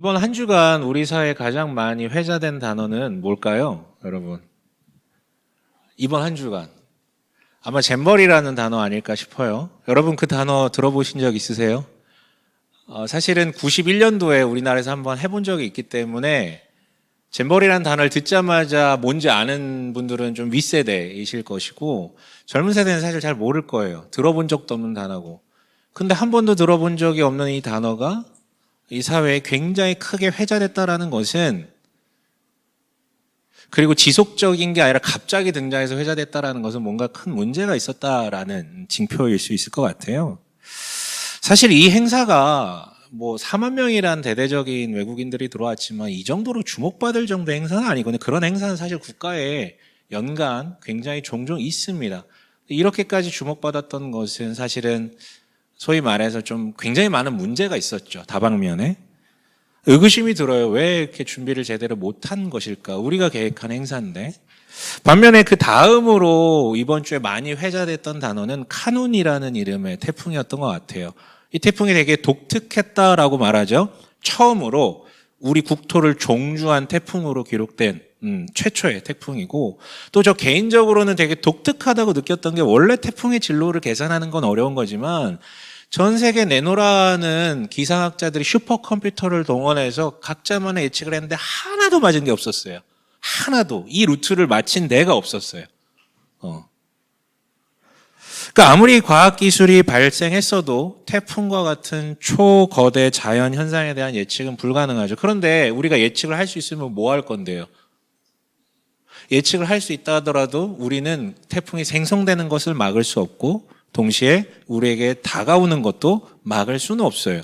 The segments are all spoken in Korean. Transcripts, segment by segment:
이번 한 주간 우리 사회에 가장 많이 회자된 단어는 뭘까요, 여러분? 이번 한 주간. 아마 잼버리라는 단어 아닐까 싶어요. 여러분 그 단어 들어보신 적 있으세요? 사실은 91년도에 우리나라에서 한번 해본 적이 있기 때문에 잼버리라는 단어를 듣자마자 뭔지 아는 분들은 좀 윗세대이실 것이고 젊은 세대는 사실 잘 모를 거예요. 들어본 적도 없는 단어고. 근데 한 번도 들어본 적이 없는 이 단어가 이 사회에 굉장히 크게 회자됐다라는 것은, 그리고 지속적인 게 아니라 갑자기 등장해서 회자됐다라는 것은 뭔가 큰 문제가 있었다라는 징표일 수 있을 것 같아요. 사실 이 행사가 4만 명이란 대대적인 외국인들이 들어왔지만 이 정도로 주목받을 정도의 행사는 아니거든요. 그런 행사는 사실 국가에 연간 굉장히 종종 있습니다. 이렇게까지 주목받았던 것은 사실은 소위 말해서 좀 굉장히 많은 문제가 있었죠. 다방면에. 의구심이 들어요. 왜 이렇게 준비를 제대로 못한 것일까? 우리가 계획한 행사인데. 반면에 그 다음으로 이번 주에 많이 회자됐던 단어는 카눈이라는 이름의 태풍이었던 것 같아요. 이 태풍이 되게 독특했다라고 말하죠. 처음으로 우리 국토를 종주한 태풍으로 기록된 최초의 태풍이고, 또 저 개인적으로는 되게 독특하다고 느꼈던 게, 원래 태풍의 진로를 계산하는 건 어려운 거지만 전 세계 내노라는 기상학자들이 슈퍼컴퓨터를 동원해서 각자만의 예측을 했는데 하나도 맞은 게 없었어요. 하나도. 이 루트를 맞힌 데가 없었어요. 그러니까 아무리 과학기술이 발생했어도 태풍과 같은 초거대 자연 현상에 대한 예측은 불가능하죠. 그런데 우리가 예측을 할 수 있으면 뭐 할 건데요? 예측을 할 수 있다 하더라도 우리는 태풍이 생성되는 것을 막을 수 없고, 동시에 우리에게 다가오는 것도 막을 수는 없어요.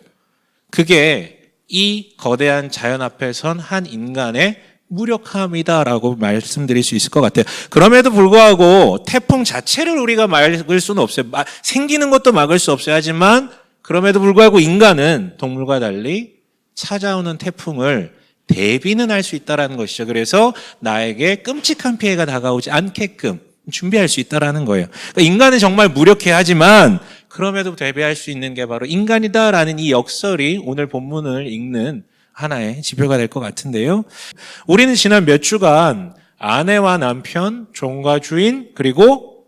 그게 이 거대한 자연 앞에 선 한 인간의 무력함이다라고 말씀드릴 수 있을 것 같아요. 그럼에도 불구하고 태풍 자체를 우리가 막을 수는 없어요. 생기는 것도 막을 수 없어요. 하지만 그럼에도 불구하고 인간은 동물과 달리 찾아오는 태풍을 대비는 할 수 있다는 것이죠. 그래서 나에게 끔찍한 피해가 다가오지 않게끔 준비할 수 있다는 거예요. 그러니까 인간은 정말 무력해야 하지만 그럼에도 대비할 수 있는 게 바로 인간이다라는 이 역설이 오늘 본문을 읽는 하나의 지표가 될 것 같은데요. 우리는 지난 몇 주간 아내와 남편, 종과 주인, 그리고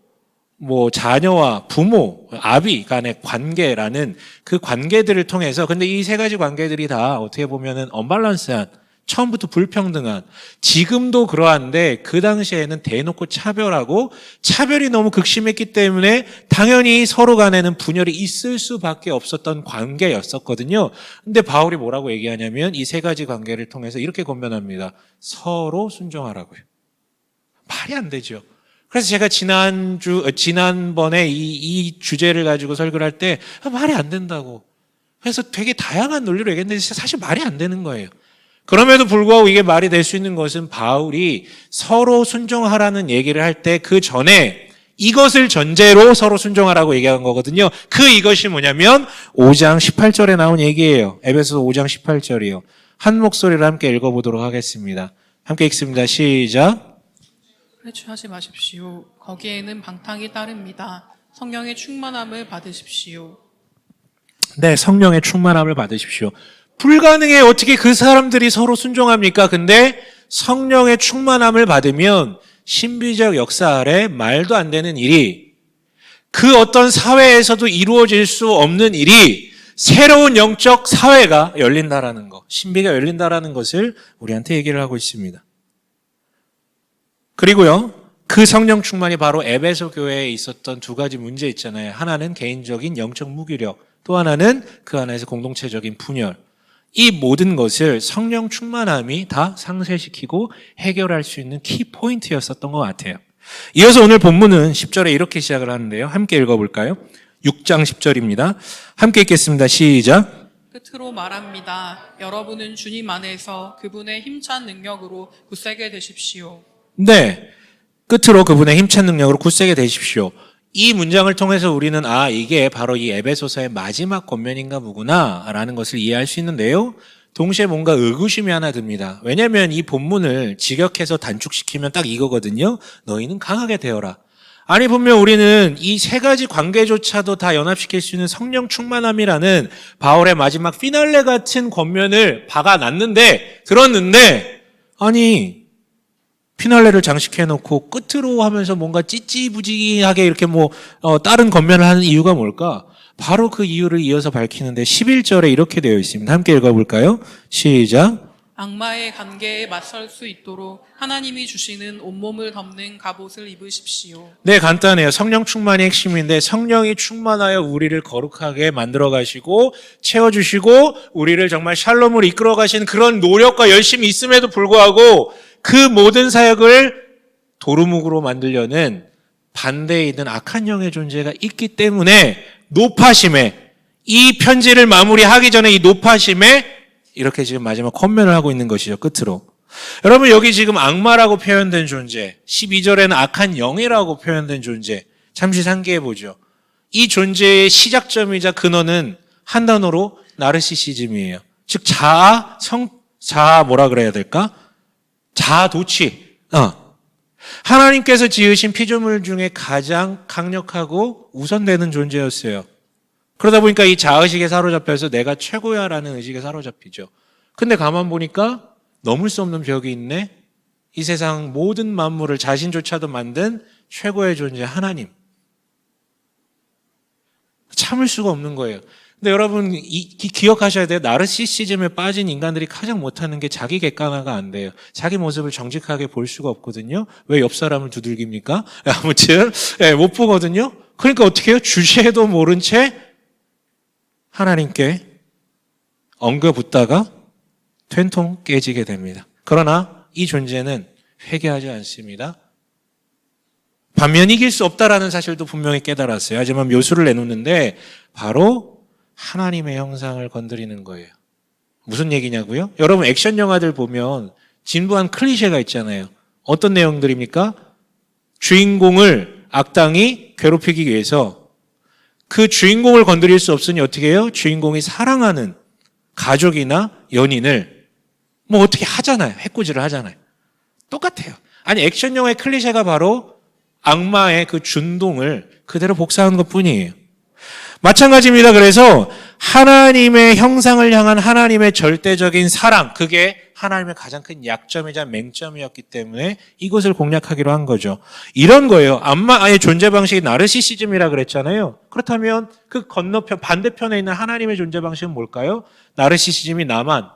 자녀와 부모, 아비 간의 관계라는 그 관계들을 통해서, 근데 이 세 가지 관계들이 다 어떻게 보면은 언밸런스한, 처음부터 불평등한, 지금도 그러한데 그 당시에는 대놓고 차별하고 차별이 너무 극심했기 때문에 당연히 서로 간에는 분열이 있을 수밖에 없었던 관계였었거든요. 근데 바울이 뭐라고 얘기하냐면 이 세 가지 관계를 통해서 이렇게 권면합니다. 서로 순종하라고요. 말이 안 되죠. 그래서 제가 지난번에 이 주제를 가지고 설교를 할 때 말이 안 된다고. 그래서 되게 다양한 논리로 얘기했는데 사실 말이 안 되는 거예요. 그럼에도 불구하고 이게 말이 될 수 있는 것은 바울이 서로 순종하라는 얘기를 할 때 그 전에 이것을 전제로 서로 순종하라고 얘기한 거거든요. 이것이 뭐냐면 5장 18절에 나온 얘기예요. 에베소서 5장 18절이요. 한 목소리로 함께 읽어보도록 하겠습니다. 함께 읽습니다. 시작. 회추하지 마십시오. 거기에는 방탕이 따릅니다. 성령의 충만함을 받으십시오. 네, 성령의 충만함을 받으십시오. 불가능해. 어떻게 그 사람들이 서로 순종합니까? 근데 성령의 충만함을 받으면 신비적 역사 아래 말도 안 되는 일이, 그 어떤 사회에서도 이루어질 수 없는 일이, 새로운 영적 사회가 열린다라는 것, 신비가 열린다라는 것을 우리한테 얘기를 하고 있습니다. 그리고요, 그 성령 충만이 바로 에베소 교회에 있었던 두 가지 문제 있잖아요. 하나는 개인적인 영적 무기력, 또 하나는 그 안에서 공동체적인 분열. 이 모든 것을 성령 충만함이 다 상쇄시키고 해결할 수 있는 키포인트였었던 것 같아요. 이어서 오늘 본문은 10절에 이렇게 시작을 하는데요. 함께 읽어볼까요? 6장 10절입니다. 함께 읽겠습니다. 시작. 끝으로 말합니다. 여러분은 주님 안에서 그분의 힘찬 능력으로 굳세게 되십시오. 네, 끝으로 그분의 힘찬 능력으로 굳세게 되십시오. 이 문장을 통해서 우리는 이게 바로 이 에베소서의 마지막 권면인가 보구나 라는 것을 이해할 수 있는데요. 동시에 뭔가 의구심이 하나 듭니다. 왜냐하면 이 본문을 직역해서 단축시키면 딱 이거거든요. 너희는 강하게 되어라. 아니 분명 우리는 이 세 가지 관계조차도 다 연합시킬 수 있는 성령 충만함이라는 바울의 마지막 피날레 같은 권면을 들었는데 아니 피날레를 장식해놓고 끝으로 하면서 뭔가 찌찌부지하게 이렇게 다른 권면을 하는 이유가 뭘까? 바로 그 이유를 이어서 밝히는데 11절에 이렇게 되어 있습니다. 함께 읽어볼까요? 시작. 악마의 관계에 맞설 수 있도록 하나님이 주시는 온몸을 덮는 갑옷을 입으십시오. 네, 간단해요. 성령 충만이 핵심인데 성령이 충만하여 우리를 거룩하게 만들어 가시고 채워주시고 우리를 정말 샬롬으로 이끌어 가신 그런 노력과 열심이 있음에도 불구하고 그 모든 사역을 도루묵으로 만들려는 반대에 있는 악한 영의 존재가 있기 때문에 노파심에 이 편지를 마무리하기 전에 이 노파심에 이렇게 지금 마지막 권면을 하고 있는 것이죠. 끝으로. 여러분 여기 지금 악마라고 표현된 존재, 12절에는 악한 영이라고 표현된 존재 잠시 상기해 보죠. 이 존재의 시작점이자 근원은 한 단어로 나르시시즘이에요. 즉 자아 뭐라 그래야 될까? 자아 도취. 하나님께서 지으신 피조물 중에 가장 강력하고 우선되는 존재였어요. 그러다 보니까 이 자의식에 사로잡혀서 내가 최고야라는 의식에 사로잡히죠. 근데 가만 보니까 넘을 수 없는 벽이 있네. 이 세상 모든 만물을 자신조차도 만든 최고의 존재 하나님. 참을 수가 없는 거예요. 근데 여러분 기억하셔야 돼요. 나르시시즘에 빠진 인간들이 가장 못하는 게 자기 객관화가 안 돼요. 자기 모습을 정직하게 볼 수가 없거든요. 왜 옆 사람을 두들깁니까? 아무튼 못 보거든요. 그러니까 어떻게 해요? 주시에도 모른 채 하나님께 엉겨붙다가 된통 깨지게 됩니다. 그러나 이 존재는 회개하지 않습니다. 반면 이길 수 없다라는 사실도 분명히 깨달았어요. 하지만 묘수를 내놓는데 바로 하나님의 형상을 건드리는 거예요. 무슨 얘기냐고요? 여러분 액션 영화들 보면 진부한 클리셰가 있잖아요. 어떤 내용들입니까? 주인공을 악당이 괴롭히기 위해서 그 주인공을 건드릴 수 없으니 어떻게 해요? 주인공이 사랑하는 가족이나 연인을 어떻게 하잖아요. 해코지를 하잖아요. 똑같아요. 아니 액션 영화의 클리셰가 바로 악마의 그 준동을 그대로 복사한 것뿐이에요. 마찬가지입니다. 그래서 하나님의 형상을 향한 하나님의 절대적인 사랑, 그게 하나님의 가장 큰 약점이자 맹점이었기 때문에 이것을 공략하기로 한 거죠. 이런 거예요. 악마의 존재 방식이 나르시시즘이라 그랬잖아요. 그렇다면 그 건너편 반대편에 있는 하나님의 존재 방식은 뭘까요? 나르시시즘이 나만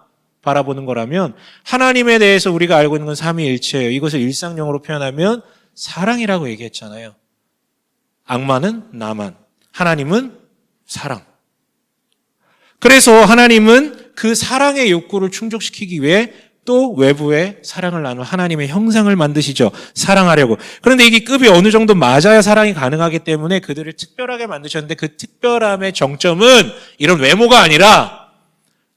바라보는 거라면 하나님에 대해서 우리가 알고 있는 건 삼위일체예요. 이것을 일상용어로 표현하면 사랑이라고 얘기했잖아요. 악마는 나만, 하나님은 사랑. 그래서 하나님은 그 사랑의 욕구를 충족시키기 위해 또 외부에 사랑을 나누는 하나님의 형상을 만드시죠. 사랑하려고. 그런데 이게 급이 어느 정도 맞아야 사랑이 가능하기 때문에 그들을 특별하게 만드셨는데 그 특별함의 정점은 이런 외모가 아니라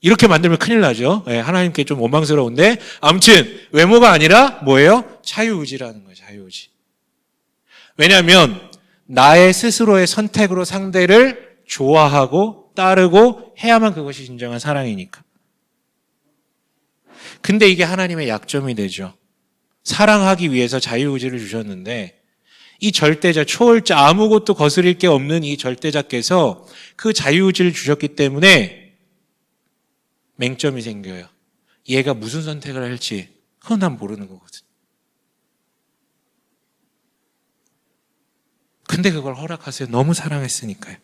이렇게 만들면 큰일 나죠. 하나님께 좀 원망스러운데 아무튼 외모가 아니라 뭐예요? 자유의지라는 거예요. 자유의지. 왜냐하면 나의 스스로의 선택으로 상대를 좋아하고 따르고 해야만 그것이 진정한 사랑이니까. 근데 이게 하나님의 약점이 되죠. 사랑하기 위해서 자유의지를 주셨는데 이 절대자, 초월자, 아무것도 거스릴 게 없는 이 절대자께서 그 자유의지를 주셨기 때문에 맹점이 생겨요. 얘가 무슨 선택을 할지 그건 난 모르는 거거든. 근데 그걸 허락하세요. 너무 사랑했으니까요.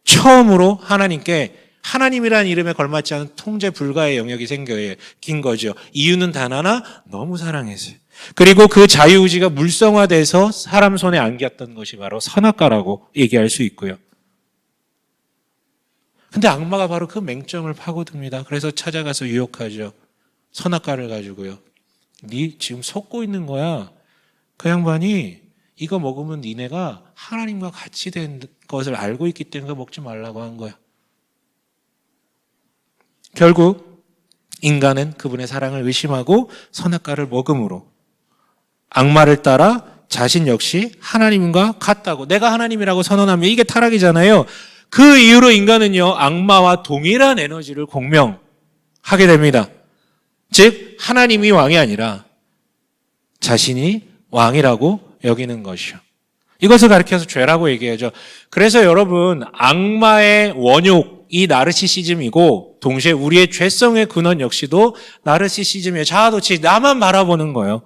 처음으로 하나님께 하나님이라는 이름에 걸맞지 않은 통제 불가의 영역이 생긴 거죠. 이유는 단 하나, 너무 사랑해서요. 그리고 그 자유의지가 물성화돼서 사람 손에 안겼던 것이 바로 선악과라고 얘기할 수 있고요. 근데 악마가 바로 그 맹점을 파고듭니다. 그래서 찾아가서 유혹하죠. 선악과를 가지고요. 네 지금 속고 있는 거야. 그 양반이 이거 먹으면 니네가 하나님과 같이 된 것을 알고 있기 때문에 먹지 말라고 한 거야. 결국 인간은 그분의 사랑을 의심하고 선악과를 먹음으로 악마를 따라 자신 역시 하나님과 같다고, 내가 하나님이라고 선언하면 이게 타락이잖아요. 그 이후로 인간은요, 악마와 동일한 에너지를 공명하게 됩니다. 즉 하나님이 왕이 아니라 자신이 왕이라고 여기는 것이요. 이것을 가리켜서 죄라고 얘기하죠. 그래서 여러분, 악마의 원욕이 나르시시즘이고 동시에 우리의 죄성의 근원 역시도 나르시시즘이에요. 자아도취, 나만 바라보는 거예요.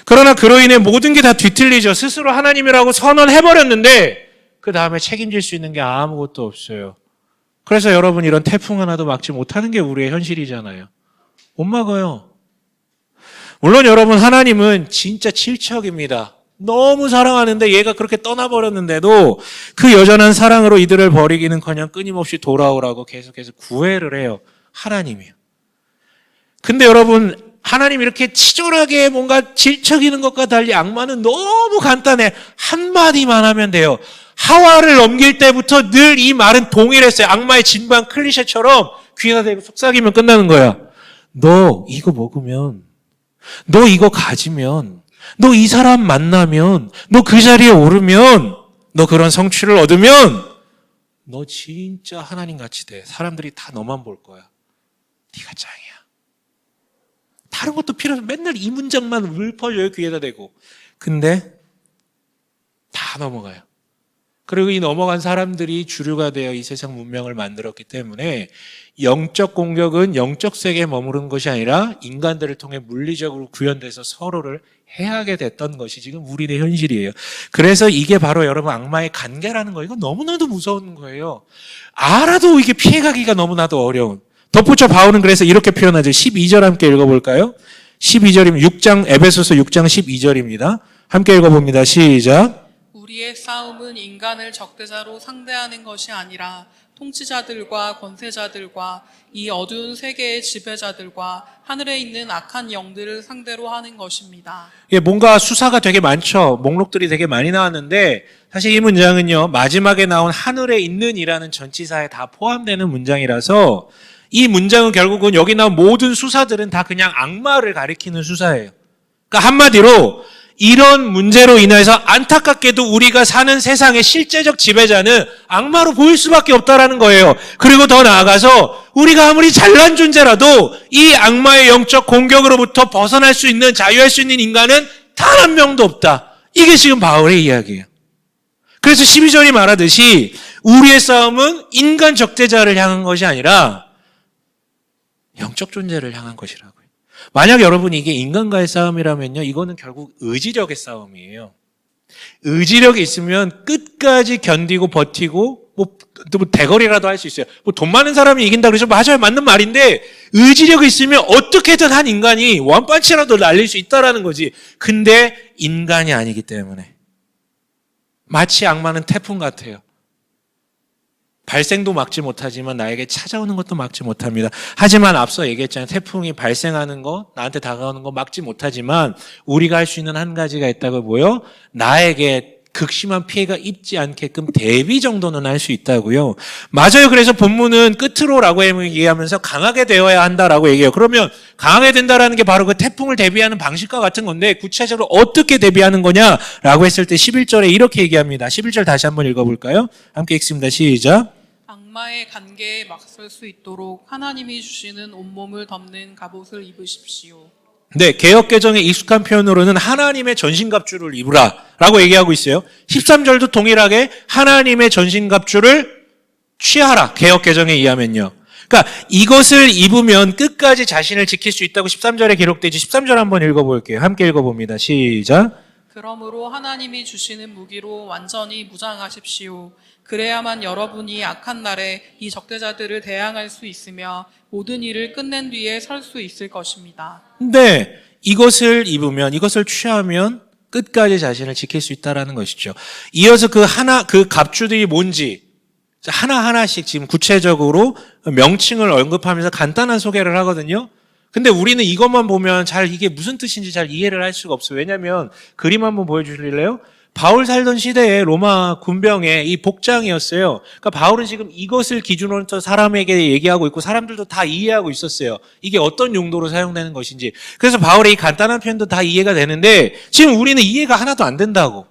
그러나 그로 인해 모든 게 다 뒤틀리죠. 스스로 하나님이라고 선언해버렸는데 그 다음에 책임질 수 있는 게 아무것도 없어요. 그래서 여러분, 이런 태풍 하나도 막지 못하는 게 우리의 현실이잖아요. 못 막아요. 물론 여러분, 하나님은 진짜 질척입니다. 너무 사랑하는데 얘가 그렇게 떠나버렸는데도 그 여전한 사랑으로 이들을 버리기는커녕 끊임없이 돌아오라고 계속해서 구애를 해요. 하나님이요. 근데 여러분, 하나님 이렇게 치졸하게 뭔가 질척이는 것과 달리 악마는 너무 간단해. 한마디만 하면 돼요. 하와를 넘길 때부터 늘 이 말은 동일했어요. 악마의 진방 클리셰처럼 귀에다 대고 속삭이면 끝나는 거야. 너 이거 먹으면, 너 이거 가지면, 너 이 사람 만나면, 너 그 자리에 오르면, 너 그런 성취를 얻으면 너 진짜 하나님같이 돼. 사람들이 다 너만 볼 거야. 네가 짱이야. 다른 것도 필요 없어. 맨날 이 문장만 읊어줘요. 귀에다 대고. 근데 다 넘어가요. 그리고 이 넘어간 사람들이 주류가 되어 이 세상 문명을 만들었기 때문에 영적 공격은 영적 세계에 머무르는 것이 아니라 인간들을 통해 물리적으로 구현돼서 서로를 해하게 됐던 것이 지금 우리의 현실이에요. 그래서 이게 바로 여러분 악마의 관계라는 거, 이거 너무나도 무서운 거예요. 알아도 이게 피해가기가 너무나도 어려운. 덧붙여 바울은 그래서 이렇게 표현하죠. 12절 함께 읽어볼까요? 12절이면 에베소서 6장 12절입니다. 함께 읽어봅니다. 시작. 우리의 싸움은 인간을 적대자로 상대하는 것이 아니라 통치자들과 권세자들과 이 어두운 세계의 지배자들과 하늘에 있는 악한 영들을 상대로 하는 것입니다. 예, 뭔가 수사가 되게 많죠. 목록들이 되게 많이 나왔는데 사실 이 문장은요, 마지막에 나온 하늘에 있는이라는 전치사에 다 포함되는 문장이라서 이 문장은 결국은 여기 나온 모든 수사들은 다 그냥 악마를 가리키는 수사예요. 그러니까 한마디로 이런 문제로 인해서 안타깝게도 우리가 사는 세상의 실제적 지배자는 악마로 보일 수밖에 없다라는 거예요. 그리고 더 나아가서 우리가 아무리 잘난 존재라도 이 악마의 영적 공격으로부터 벗어날 수 있는, 자유할 수 있는 인간은 단 한 명도 없다. 이게 지금 바울의 이야기예요. 그래서 12절이 말하듯이 우리의 싸움은 인간 적대자를 향한 것이 아니라 영적 존재를 향한 것이라고요. 만약 여러분이 이게 인간과의 싸움이라면요, 이거는 결국 의지력의 싸움이에요. 의지력이 있으면 끝까지 견디고 버티고 뭐 대거리라도 할 수 있어요. 뭐 돈 많은 사람이 이긴다 그러죠. 맞아요, 맞는 말인데 의지력이 있으면 어떻게든 한 인간이 원펀치라도 날릴 수 있다라는 거지. 근데 인간이 아니기 때문에 마치 악마는 태풍 같아요. 발생도 막지 못하지만 나에게 찾아오는 것도 막지 못합니다. 하지만 앞서 얘기했잖아요. 태풍이 발생하는 거, 나한테 다가오는 거 막지 못하지만 우리가 할 수 있는 한 가지가 있다고 뭐요? 나에게 극심한 피해가 입지 않게끔 대비 정도는 할 수 있다고요. 맞아요. 그래서 본문은 끝으로라고 얘기하면서 강하게 되어야 한다라고 얘기해요. 그러면 강하게 된다라는 게 바로 그 태풍을 대비하는 방식과 같은 건데 구체적으로 어떻게 대비하는 거냐라고 했을 때 11절에 이렇게 얘기합니다. 11절 다시 한번 읽어볼까요? 함께 읽습니다. 시작. 악마의 관계에 맞설 수 있도록 하나님이 주시는 온몸을 덮는 갑옷을 입으십시오. 네, 개역개정의 익숙한 표현으로는 하나님의 전신갑주를 입으라 라고 얘기하고 있어요. 13절도 동일하게 하나님의 전신갑주를 취하라, 개역개정에 의하면요. 그러니까 이것을 입으면 끝까지 자신을 지킬 수 있다고 13절에 기록되지. 13절 한번 읽어볼게요. 함께 읽어봅니다. 시작. 그러므로 하나님이 주시는 무기로 완전히 무장하십시오. 그래야만 여러분이 악한 날에 이 적대자들을 대항할 수 있으며 모든 일을 끝낸 뒤에 설 수 있을 것입니다. 네, 이것을 입으면, 이것을 취하면 끝까지 자신을 지킬 수 있다라는 것이죠. 이어서 그 갑주들이 뭔지 하나하나씩 지금 구체적으로 명칭을 언급하면서 간단한 소개를 하거든요. 근데 우리는 이것만 보면 잘 이게 무슨 뜻인지 잘 이해를 할 수가 없어요. 왜냐하면 그림 한번 보여주실래요? 바울 살던 시대에 로마 군병의 이 복장이었어요. 그러니까 바울은 지금 이것을 기준으로 해서 사람에게 얘기하고 있고 사람들도 다 이해하고 있었어요. 이게 어떤 용도로 사용되는 것인지. 그래서 바울의 이 간단한 표현도 다 이해가 되는데 지금 우리는 이해가 하나도 안 된다고.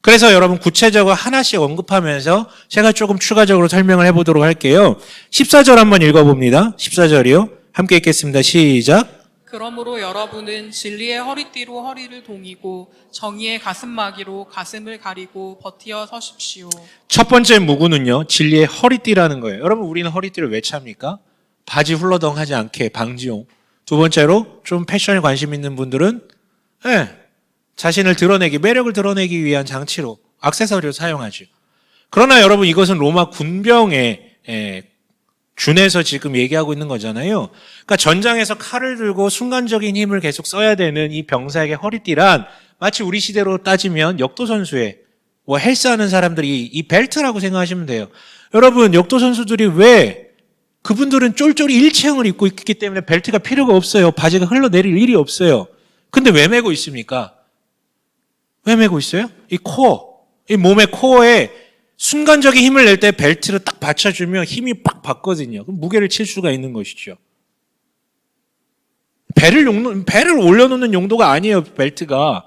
그래서 여러분 구체적으로 하나씩 언급하면서 제가 조금 추가적으로 설명을 해보도록 할게요. 14절 한번 읽어봅니다. 14절이요. 함께 읽겠습니다. 시작. 그러므로 여러분은 진리의 허리띠로 허리를 동이고 정의의 가슴막이로 가슴을 가리고 버티어 서십시오. 첫 번째 무구는요, 진리의 허리띠라는 거예요. 여러분, 우리는 허리띠를 왜 찹니까? 바지 훌러덩하지 않게 방지용. 두 번째로, 좀 패션에 관심 있는 분들은 자신을 드러내기, 매력을 드러내기 위한 장치로, 액세서리로 사용하죠. 그러나 여러분, 이것은 로마 군병에 준해서 지금 얘기하고 있는 거잖아요. 그러니까 전장에서 칼을 들고 순간적인 힘을 계속 써야 되는 이 병사에게 허리띠란 마치 우리 시대로 따지면 역도선수의 헬스하는 사람들이 이 벨트라고 생각하시면 돼요. 여러분, 역도선수들이 왜 그분들은 쫄쫄이 일체형을 입고 있기 때문에 벨트가 필요가 없어요. 바지가 흘러내릴 일이 없어요. 근데 왜 메고 있습니까? 왜 메고 있어요? 이 몸의 코어에 순간적인 힘을 낼 때 벨트를 딱 받쳐주면 힘이 팍 받거든요. 그럼 무게를 칠 수가 있는 것이죠. 배를 올려놓는 용도가 아니에요, 벨트가.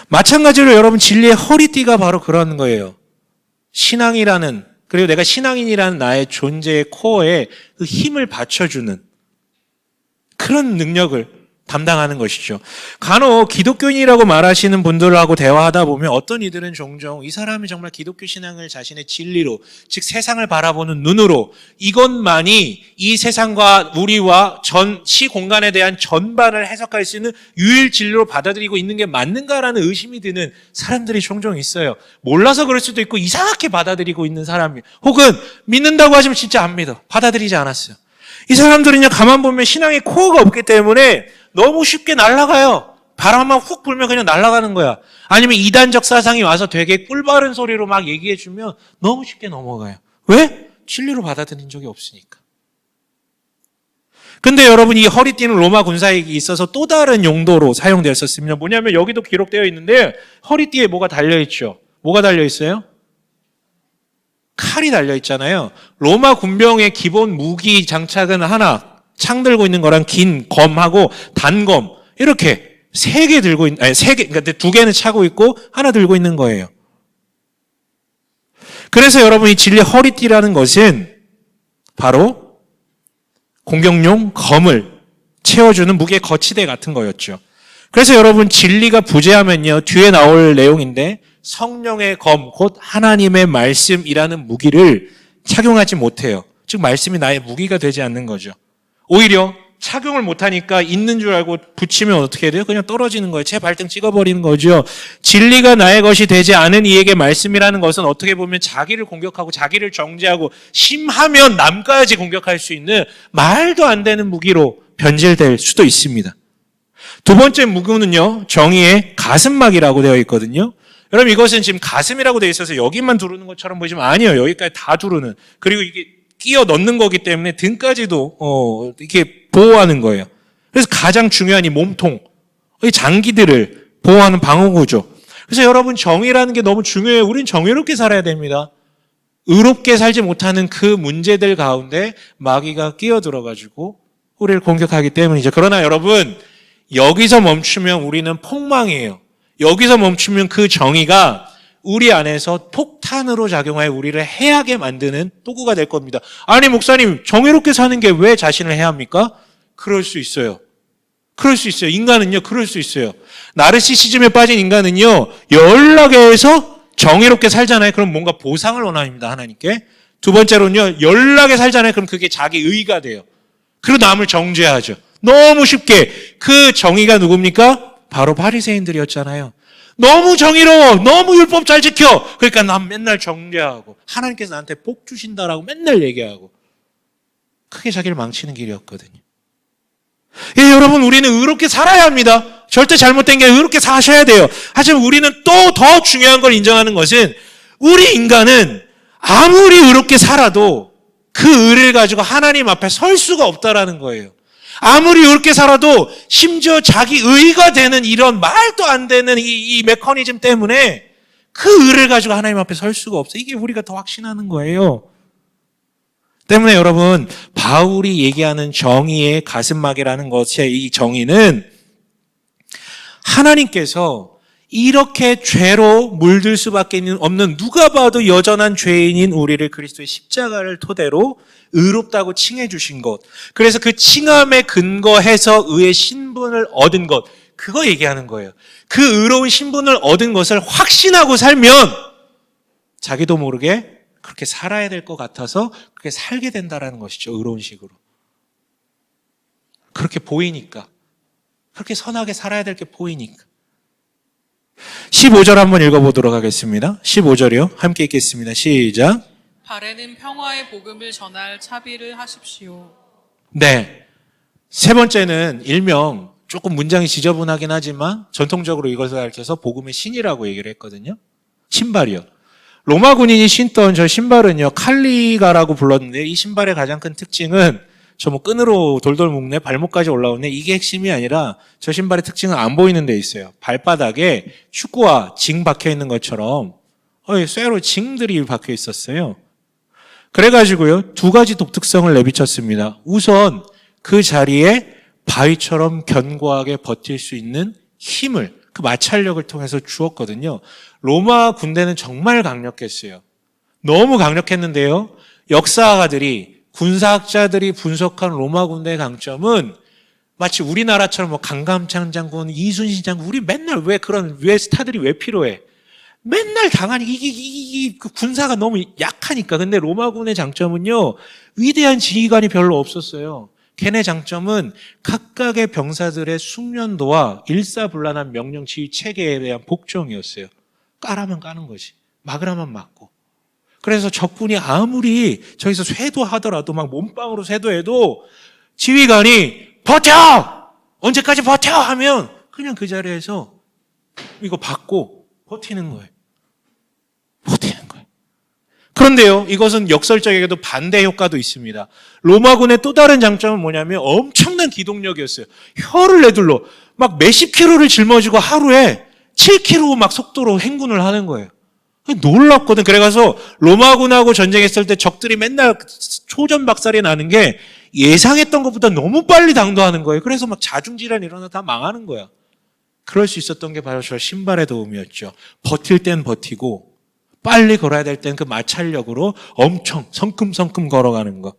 마찬가지로 여러분, 진리의 허리띠가 바로 그런 거예요. 신앙이라는, 그리고 내가 신앙인이라는 나의 존재의 코어에 그 힘을 받쳐주는 그런 능력을 담당하는 것이죠. 간혹 기독교인이라고 말하시는 분들하고 대화하다 보면 어떤 이들은 종종 이 사람이 정말 기독교 신앙을 자신의 진리로, 즉 세상을 바라보는 눈으로 이것만이 이 세상과 우리와 전 시공간에 대한 전반을 해석할 수 있는 유일 진리로 받아들이고 있는 게 맞는가라는 의심이 드는 사람들이 종종 있어요. 몰라서 그럴 수도 있고 이상하게 받아들이고 있는 사람이, 혹은 믿는다고 하시면 진짜 안 믿어. 받아들이지 않았어요. 이 사람들은요, 가만 보면 신앙의 코어가 없기 때문에 너무 쉽게 날아가요. 바람만 훅 불면 그냥 날아가는 거야. 아니면 이단적 사상이 와서 되게 꿀바른 소리로 막 얘기해주면 너무 쉽게 넘어가요. 왜? 진리로 받아들인 적이 없으니까. 근데 여러분, 이 허리띠는 로마 군사에 있어서 또 다른 용도로 사용되었었습니다. 뭐냐면 여기도 기록되어 있는데 허리띠에 뭐가 달려있죠. 뭐가 달려있어요? 칼이 달려있잖아요. 로마 군병의 기본 무기 장착은 하나, 창 들고 있는 거랑 긴 검하고 단검, 이렇게 세 개 들고 그러니까 두 개는 차고 있고 하나 들고 있는 거예요. 그래서 여러분, 이 진리의 허리띠라는 것은 바로 공격용 검을 채워주는 무게 거치대 같은 거였죠. 그래서 여러분, 진리가 부재하면요, 뒤에 나올 내용인데 성령의 검, 곧 하나님의 말씀이라는 무기를 착용하지 못해요. 즉 말씀이 나의 무기가 되지 않는 거죠. 오히려 착용을 못하니까 있는 줄 알고 붙이면 어떻게 돼요? 그냥 떨어지는 거예요. 제 발등 찍어버리는 거죠. 진리가 나의 것이 되지 않은 이에게 말씀이라는 것은 어떻게 보면 자기를 공격하고 자기를 정죄하고 심하면 남까지 공격할 수 있는 말도 안 되는 무기로 변질될 수도 있습니다. 두 번째 무기는요, 정의의 가슴막이라고 되어 있거든요. 여러분, 이것은 지금 가슴이라고 되어 있어서 여기만 두르는 것처럼 보이지만 아니에요. 여기까지 다 두르는. 그리고 이게 끼어 넣는 거기 때문에 등까지도 이렇게 보호하는 거예요. 그래서 가장 중요한 이 몸통, 이 장기들을 보호하는 방어구죠. 그래서 여러분, 정의라는 게 너무 중요해요. 우린 정의롭게 살아야 됩니다. 의롭게 살지 못하는 그 문제들 가운데 마귀가 끼어들어가지고 우리를 공격하기 때문이죠. 그러나 여러분, 여기서 멈추면 우리는 폭망이에요. 여기서 멈추면 그 정의가 우리 안에서 폭탄으로 작용하여 우리를 해하게 만드는 도구가 될 겁니다. 아니, 목사님, 정의롭게 사는 게 왜 자신을 해합니까? 그럴 수 있어요. 그럴 수 있어요. 인간은요, 그럴 수 있어요. 나르시시즘에 빠진 인간은요, 연락해서 정의롭게 살잖아요. 그럼 뭔가 보상을 원합니다, 하나님께. 두 번째로는요, 연락에 살잖아요. 그럼 그게 자기 의가 돼요. 그리고 남을 정죄하죠. 너무 쉽게. 그 정의가 누굽니까? 바로 바리새인들이었잖아요. 너무 정의로워, 너무 율법 잘 지켜. 그러니까 난 맨날 정죄하고 하나님께서 나한테 복 주신다라고 맨날 얘기하고, 크게 자기를 망치는 길이었거든요. 예, 여러분, 우리는 의롭게 살아야 합니다. 절대 잘못된 게 의롭게 사셔야 돼요. 하지만 우리는 또 더 중요한 걸 인정하는 것은 우리 인간은 아무리 의롭게 살아도 그 의를 가지고 하나님 앞에 설 수가 없다라는 거예요. 아무리 의롭게 살아도 심지어 자기 의가 되는 이런 말도 안 되는 이 메커니즘 때문에 그 의를 가지고 하나님 앞에 설 수가 없어요. 이게 우리가 더 확신하는 거예요. 때문에 여러분, 바울이 얘기하는 정의의 가슴막이라는 것의 이 정의는 하나님께서 이렇게 죄로 물들 수밖에 없는, 누가 봐도 여전한 죄인인 우리를 그리스도의 십자가를 토대로 의롭다고 칭해 주신 것. 그래서 그 칭함에 근거해서 의의 신분을 얻은 것. 그거 얘기하는 거예요. 그 의로운 신분을 얻은 것을 확신하고 살면 자기도 모르게 그렇게 살아야 될 것 같아서 그렇게 살게 된다라는 것이죠. 의로운 식으로. 그렇게 보이니까. 그렇게 선하게 살아야 될 게 보이니까. 15절 한번 읽어보도록 하겠습니다. 15절이요. 함께 읽겠습니다. 시작. 발에는 평화의 복음을 전할 차비를 하십시오. 네. 세 번째는 일명 조금 문장이 지저분하긴 하지만 전통적으로 이것을 가르쳐서 복음의 신이라고 얘기를 했거든요. 신발이요. 로마 군인이 신던 저 신발은요, 칼리가라고 불렀는데 이 신발의 가장 큰 특징은 저 뭐 끈으로 돌돌 묶네, 발목까지 올라오네, 이게 핵심이 아니라 저 신발의 특징은 안 보이는 데 있어요. 발바닥에 축구와 징 박혀 있는 것처럼 쇠로 징들이 박혀 있었어요. 그래가지고요, 두 가지 독특성을 내비쳤습니다. 우선 그 자리에 바위처럼 견고하게 버틸 수 있는 힘을, 그 마찰력을 통해서 주었거든요. 로마 군대는 정말 강력했어요. 너무 강력했는데요. 역사가들이, 군사학자들이 분석한 로마 군대의 강점은 마치 우리나라처럼 뭐 강감찬 장군, 이순신 장군, 우리 맨날 왜 스타들이 왜 필요해? 맨날 당하니 그 군사가 너무 약하니까. 근데 로마군의 장점은요, 위대한 지휘관이 별로 없었어요. 걔네 장점은 각각의 병사들의 숙련도와 일사불란한 명령 지휘 체계에 대한 복종이었어요. 까라면 까는 거지. 막으라면 막고. 그래서 적군이 아무리 저기서 쇄도하더라도 막 몸빵으로 쇄도해도 지휘관이 버텨! 언제까지 버텨! 하면 그냥 그 자리에서 이거 받고 버티는 거예요. 버티는 거예요. 그런데요, 이것은 역설적에게도 반대 효과도 있습니다. 로마군의 또 다른 장점은 뭐냐면 엄청난 기동력이었어요. 혀를 내둘러 막 몇십 킬로를 짊어지고 하루에 7킬로 막 속도로 행군을 하는 거예요. 놀랍거든. 그래가서 로마군하고 전쟁했을 때 적들이 맨날 초전박살이 나는 게 예상했던 것보다 너무 빨리 당도하는 거예요. 그래서 막 자중질환 일어나 다 망하는 거야. 그럴 수 있었던 게 바로 저 신발의 도움이었죠. 버틸 땐 버티고 빨리 걸어야 될 땐 그 마찰력으로 엄청 성큼성큼 걸어가는 거.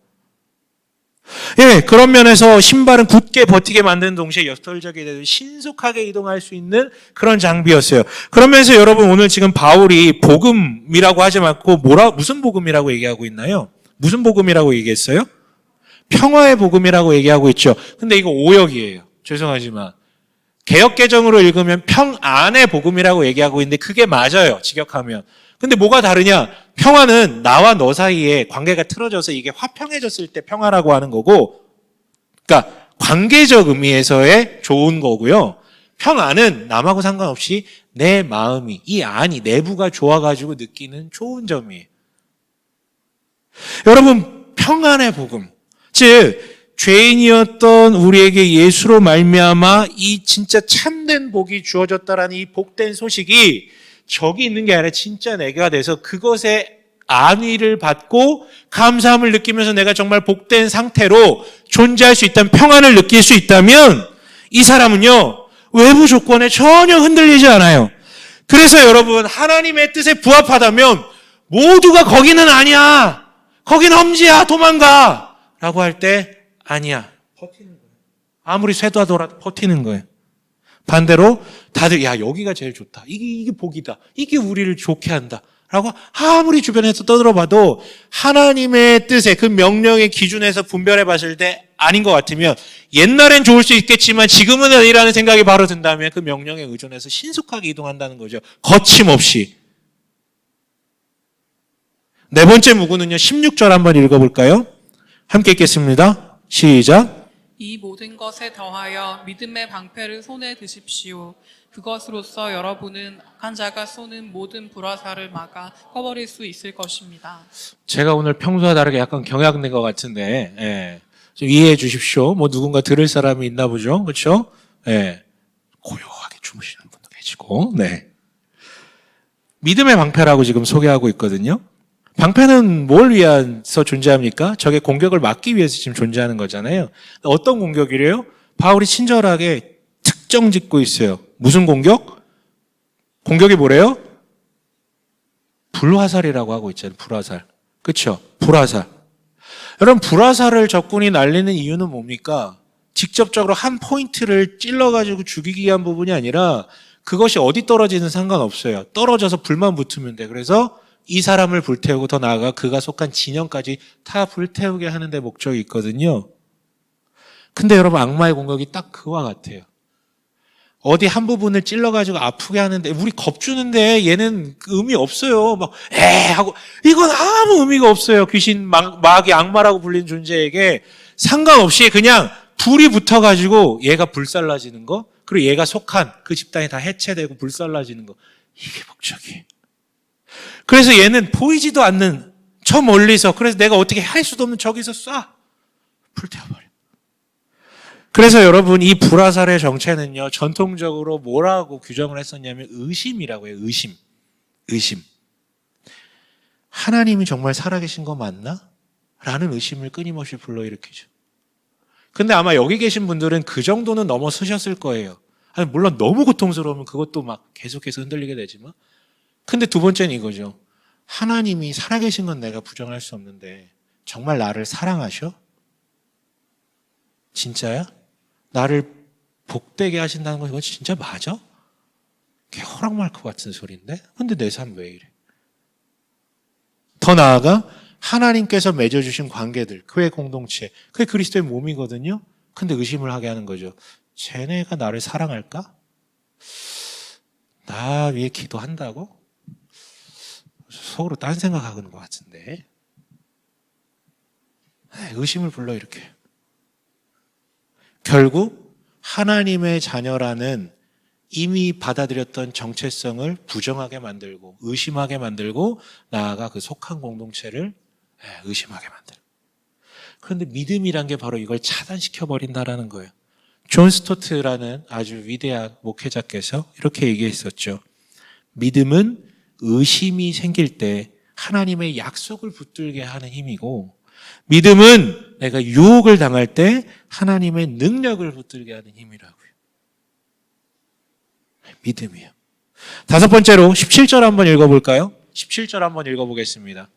예, 그런 면에서 신발은 굳게 버티게 만드는 동시에 역설적이게 신속하게 이동할 수 있는 그런 장비였어요. 그러면서 여러분 오늘 지금 바울이 복음이라고 하지 않고 무슨 복음이라고 얘기하고 있나요? 무슨 복음이라고 얘기했어요? 평화의 복음이라고 얘기하고 있죠. 근데 이거 오역이에요. 죄송하지만. 개역개정으로 읽으면 평안의 복음이라고 얘기하고 있는데 그게 맞아요. 직역하면. 근데 뭐가 다르냐? 평화는 나와 너 사이에 관계가 틀어져서 이게 화평해졌을 때 평화라고 하는 거고, 그러니까 관계적 의미에서의 좋은 거고요. 평안은 남하고 상관없이 내 마음이, 이 안이, 내부가 좋아가지고 느끼는 좋은 점이에요. 여러분, 평안의 복음. 즉, 죄인이었던 우리에게 예수로 말미암아 이 진짜 참된 복이 주어졌다라는 이 복된 소식이 저기 있는 게 아니라 진짜 내가 돼서 그것에 안위를 받고 감사함을 느끼면서 내가 정말 복된 상태로 존재할 수 있다면, 평안을 느낄 수 있다면 이 사람은요, 외부 조건에 전혀 흔들리지 않아요. 그래서 여러분, 하나님의 뜻에 부합하다면 모두가 거기는 아니야, 거긴 험지야, 도망가 라고 할 때 아니야, 버티는 거예요. 아무리 쇄도하더라도 버티는 거예요. 반대로 다들 야, 여기가 제일 좋다, 이게 복이다, 이게 우리를 좋게 한다 라고 아무리 주변에서 떠들어봐도 하나님의 뜻에, 그 명령의 기준에서 분별해 봤을 때 아닌 것 같으면, 옛날엔 좋을 수 있겠지만 지금은 아니라는 생각이 바로 든다면 그 명령에 의존해서 신속하게 이동한다는 거죠. 거침없이. 네 번째 무구는요, 16절 한번 읽어볼까요? 함께 읽겠습니다. 시작. 이 모든 것에 더하여 믿음의 방패를 손에 드십시오. 그것으로써 여러분은 악한 자가 쏘는 모든 불화살을 막아 꺼버릴 수 있을 것입니다. 제가 오늘 평소와 다르게 약간 경향된 것 같은데, 예, 좀 이해해 주십시오. 뭐 누군가 들을 사람이 있나 보죠, 그렇죠? 예, 고요하게 주무시는 분도 계시고, 네. 믿음의 방패라고 지금 소개하고 있거든요. 방패는 뭘 위해서 존재합니까? 적의 공격을 막기 위해서 지금 존재하는 거잖아요. 어떤 공격이래요? 바울이 친절하게 특정 짓고 있어요. 무슨 공격? 공격이 뭐래요? 불화살이라고 하고 있잖아요. 불화살. 그렇죠? 불화살. 여러분, 불화살을 적군이 날리는 이유는 뭡니까? 직접적으로 한 포인트를 찔러가지고 죽이기 위한 부분이 아니라 그것이 어디 떨어지는 상관없어요. 떨어져서 불만 붙으면 돼. 그래서 이 사람을 불태우고 더 나아가 그가 속한 진영까지 다 불태우게 하는 데 목적이 있거든요. 근데 여러분, 악마의 공격이 딱 그와 같아요. 어디 한 부분을 찔러가지고 아프게 하는데, 우리 겁주는데 얘는 의미 없어요. 막, 하고, 이건 아무 의미가 없어요. 귀신, 마귀, 악마라고 불린 존재에게 상관없이 그냥 불이 붙어가지고 얘가 불살라지는 거, 그리고 얘가 속한 그 집단이 다 해체되고 불살라지는 거. 이게 목적이에요. 그래서 얘는 보이지도 않는 저 멀리서, 그래서 내가 어떻게 할 수도 없는 저기서 쏴. 불태워버려. 그래서 여러분, 이 불화살의 정체는요, 전통적으로 뭐라고 규정을 했었냐면 의심이라고 해요. 의심. 하나님이 정말 살아계신 거 맞나? 라는 의심을 끊임없이 불러일으키죠. 근데 아마 여기 계신 분들은 그 정도는 넘어서셨을 거예요. 아니, 물론 너무 고통스러우면 그것도 막 계속해서 흔들리게 되지만. 근데 두 번째는 이거죠. 하나님이 살아계신 건 내가 부정할 수 없는데 정말 나를 사랑하셔? 진짜야? 나를 복되게 하신다는 거 이거 진짜 맞아? 호락말코 같은 소리인데? 근데 내 삶 왜 이래? 더 나아가 하나님께서 맺어주신 관계들, 교회 공동체, 그게 그리스도의 몸이거든요. 근데 의심을 하게 하는 거죠. 쟤네가 나를 사랑할까? 나 위해 기도한다고? 속으로 딴 생각하는 것 같은데. 의심을 불러일으켜요. 결국 하나님의 자녀라는 이미 받아들였던 정체성을 부정하게 만들고 의심하게 만들고 나아가 그 속한 공동체를 의심하게 만들고. 그런데 믿음이란 게 바로 이걸 차단시켜버린다라는 거예요. 존 스토트라는 아주 위대한 목회자께서 이렇게 얘기했었죠. 믿음은 의심이 생길 때 하나님의 약속을 붙들게 하는 힘이고, 믿음은 내가 유혹을 당할 때 하나님의 능력을 붙들게 하는 힘이라고요. 믿음이요. 다섯 번째로 17절 한번 읽어볼까요? 17절 한번 읽어보겠습니다.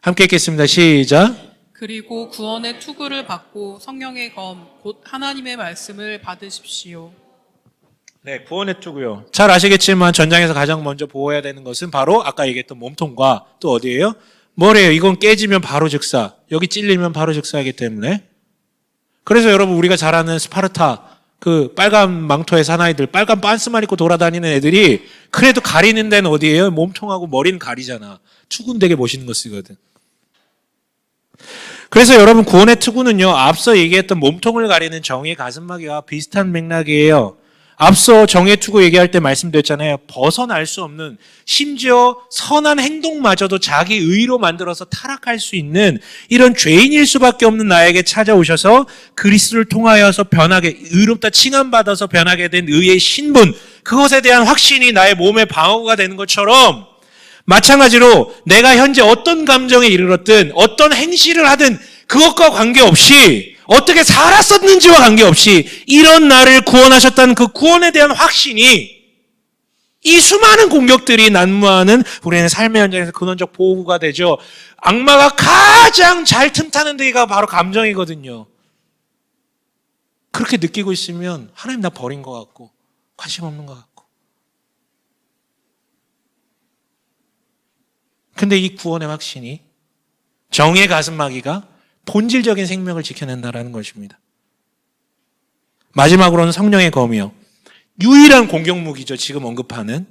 함께 읽겠습니다. 시작. 그리고 구원의 투구를 받고 성령의 검, 곧 하나님의 말씀을 받으십시오. 네, 구원의 투구요. 잘 아시겠지만 전장에서 가장 먼저 보호해야 되는 것은 바로 아까 얘기했던 몸통과 또 어디예요? 뭐래요? 이건 깨지면 바로 즉사. 여기 찔리면 바로 즉사이기 때문에. 그래서 여러분, 우리가 잘 아는 스파르타, 그 빨간 망토의 사나이들, 빨간 빤스만 입고 돌아다니는 애들이 그래도 가리는 데는 어디예요? 몸통하고 머리는 가리잖아. 투구는 되게 멋있는 거 쓰거든. 그래서 여러분, 구원의 투구는요, 앞서 얘기했던 몸통을 가리는 정의의 가슴막이와 비슷한 맥락이에요. 앞서 정의의 투구 얘기할 때 말씀드렸잖아요. 벗어날 수 없는, 심지어 선한 행동마저도 자기 의로 만들어서 타락할 수 있는 이런 죄인일 수밖에 없는 나에게 찾아오셔서 그리스도를 통하여서 변하게, 의롭다 칭함받아서 변하게 된 의의 신분, 그것에 대한 확신이 나의 몸의 방어가 되는 것처럼, 마찬가지로 내가 현재 어떤 감정에 이르렀든 어떤 행실을 하든 그것과 관계없이, 어떻게 살았었는지와 관계없이 이런 나를 구원하셨다는 그 구원에 대한 확신이 이 수많은 공격들이 난무하는 우리의 삶의 현장에서 근원적 보호구가 되죠. 악마가 가장 잘 틈타는 데가 바로 감정이거든요. 그렇게 느끼고 있으면 하나님 나 버린 것 같고 관심 없는 것 같고. 근데 이 구원의 확신이, 정의의 가슴막이가 본질적인 생명을 지켜낸다라는 것입니다. 마지막으로는 성령의 검이요. 유일한 공격무기죠, 지금 언급하는.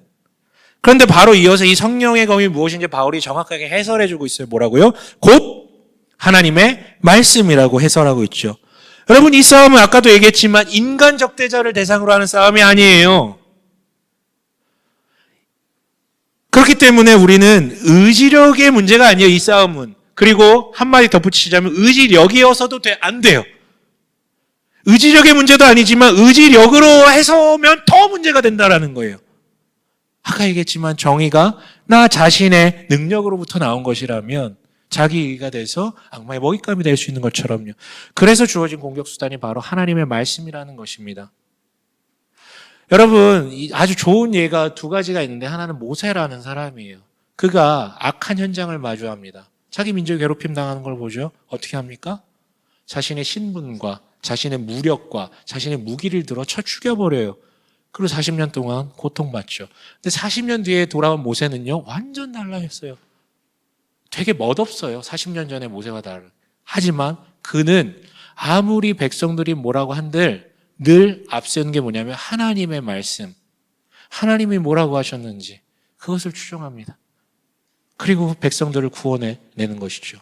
그런데 바로 이어서 이 성령의 검이 무엇인지 바울이 정확하게 해설해주고 있어요. 뭐라고요? 곧 하나님의 말씀이라고 해설하고 있죠. 여러분, 이 싸움은 아까도 얘기했지만 인간 적대자를 대상으로 하는 싸움이 아니에요. 그렇기 때문에 우리는 의지력의 문제가 아니에요, 이 싸움은. 그리고 한마디 덧붙이자면 의지력이어서도 안 돼요. 의지력의 문제도 아니지만 의지력으로 해서면 더 문제가 된다라는 거예요. 아까 얘기했지만 정의가 나 자신의 능력으로부터 나온 것이라면 자기 의가 돼서 악마의 먹잇감이 될 수 있는 것처럼요. 그래서 주어진 공격수단이 바로 하나님의 말씀이라는 것입니다. 여러분, 아주 좋은 예가 두 가지가 있는데 하나는 모세라는 사람이에요. 그가 악한 현장을 마주합니다. 자기 민족이 괴롭힘 당하는 걸 보죠. 어떻게 합니까? 자신의 신분과 자신의 무력과 자신의 무기를 들어 쳐 죽여버려요. 그리고 40년 동안 고통받죠. 근데 40년 뒤에 돌아온 모세는요, 완전 달라졌어요. 되게 멋없어요. 40년 전에 모세와 다르. 하지만 그는 아무리 백성들이 뭐라고 한들 늘 앞세우는 게 뭐냐면 하나님의 말씀, 하나님이 뭐라고 하셨는지 그것을 추종합니다. 그리고 백성들을 구원해내는 것이죠.